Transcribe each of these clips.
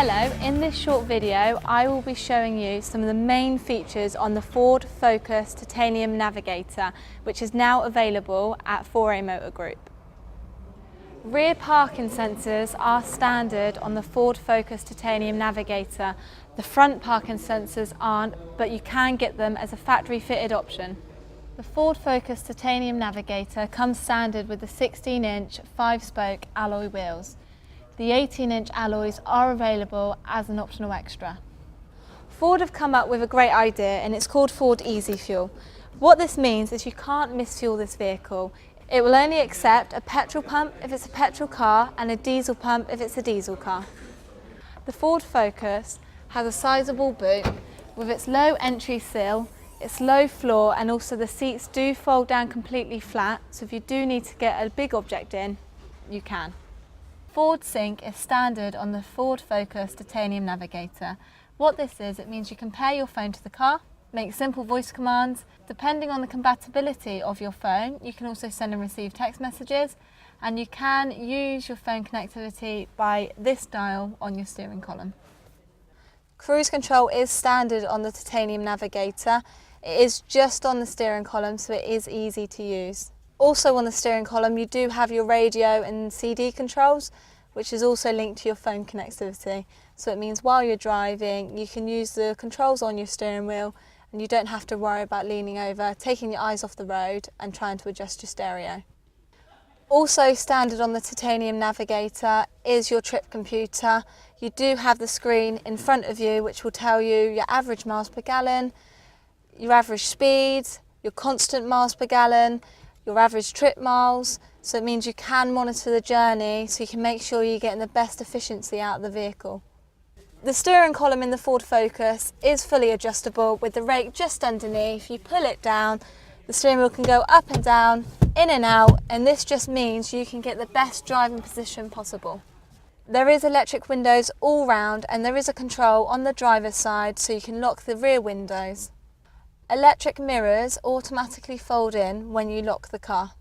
Hello, in this short video I will be showing you some of the main features on the Ford Focus Titanium Navigator, which is now available at 4A Motor Group. Rear parking sensors are standard on the Ford Focus Titanium Navigator. The front parking sensors aren't, but you can get them as a factory fitted option. The Ford Focus Titanium Navigator comes standard with the 16-inch 5-spoke alloy wheels. The 18-inch alloys are available as an optional extra. Ford have come up with a great idea, and it's called Ford Easy Fuel. What this means is you can't misfuel this vehicle. It will only accept a petrol pump if it's a petrol car and a diesel pump if it's a diesel car. The Ford Focus has a sizable boot with its low entry sill, its low floor, and also the seats do fold down completely flat, so if you do need to get a big object in, you can. Ford Sync is standard on the Ford Focus Titanium Navigator. What this is, it means you can pair your phone to the car, make simple voice commands. Depending on the compatibility of your phone, you can also send and receive text messages, and you can use your phone connectivity by this dial on your steering column. Cruise control is standard on the Titanium Navigator. It is just on the steering column, so it is easy to use. Also on the steering column you do have your radio and CD controls, which is also linked to your phone connectivity. So it means while you're driving you can use the controls on your steering wheel and you don't have to worry about leaning over, taking your eyes off the road and trying to adjust your stereo. Also standard on the Titanium Navigator is your trip computer. You do have the screen in front of you which will tell you your average miles per gallon, your average speed, your constant miles per gallon, your average trip miles, so it means you can monitor the journey so you can make sure you're getting the best efficiency out of the vehicle. The steering column in the Ford Focus is fully adjustable with the rake just underneath. You pull it down, the steering wheel can go up and down, in and out, and this just means you can get the best driving position possible. There is electric windows all round and there is a control on the driver's side so you can lock the rear windows. Electric mirrors automatically fold in when you lock the car.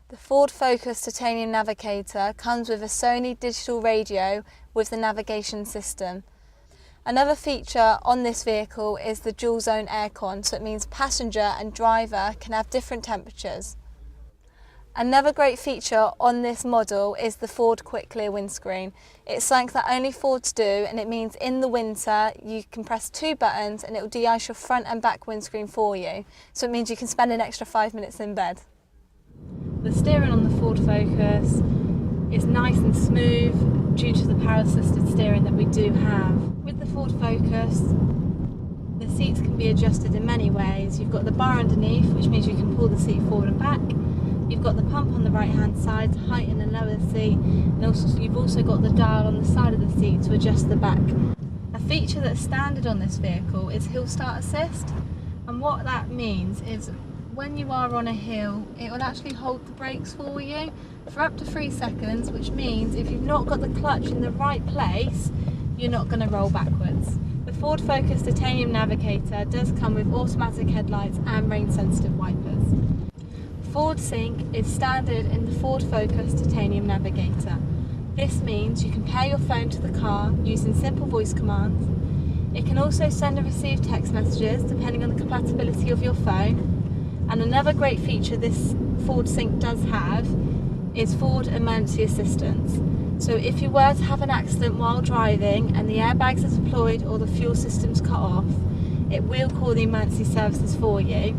The Ford Focus Titanium Navigator comes with a Sony digital radio with the navigation system. Another feature on this vehicle is the dual zone aircon, so it means passenger and driver can have different temperatures. Another great feature on this model is the Ford Quick Clear windscreen. It's something that only Fords do, and it means in the winter you can press 2 buttons and it will de-ice your front and back windscreen for you. So it means you can spend an extra 5 minutes in bed. The steering on the Ford Focus is nice and smooth due to the power assisted steering that we do have. With the Ford Focus, the seats can be adjusted in many ways. You've got the bar underneath, which means you can pull the seat forward and back. You've got the pump on the right hand side to heighten and lower the seat, and also you've also got the dial on the side of the seat to adjust the back. A feature that's standard on this vehicle is hill start assist, and what that means is when you are on a hill it will actually hold the brakes for you for up to 3 seconds, which means if you've not got the clutch in the right place you're not going to roll backwards. The Ford Focus Titanium Navigator does come with automatic headlights and rain sensitive wipers. Ford Sync is standard in the Ford Focus Titanium Navigator. This means you can pair your phone to the car using simple voice commands. It can also send and receive text messages depending on the compatibility of your phone. And another great feature this Ford Sync does have is Ford Emergency Assistance. So if you were to have an accident while driving and the airbags are deployed or the fuel system's cut off, it will call the emergency services for you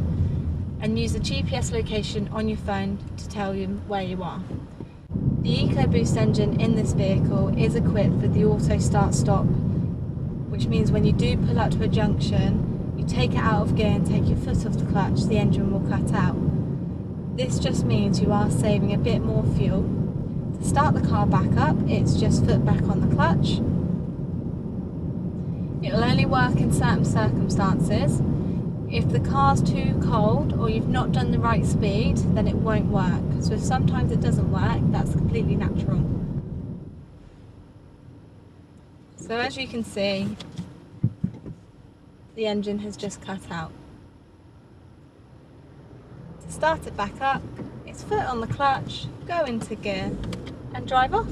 and use the GPS location on your phone to tell you where you are. The EcoBoost engine in this vehicle is equipped with the auto start stop, which means when you do pull up to a junction, you take it out of gear and take your foot off the clutch, the engine will cut out. This just means you are saving a bit more fuel. To start the car back up, it's just foot back on the clutch. It will only work in certain circumstances. If the car's too cold or you've not done the right speed, then it won't work. So if sometimes it doesn't work, that's completely natural. So as you can see, the engine has just cut out. To start it back up, it's foot on the clutch, go into gear and drive off.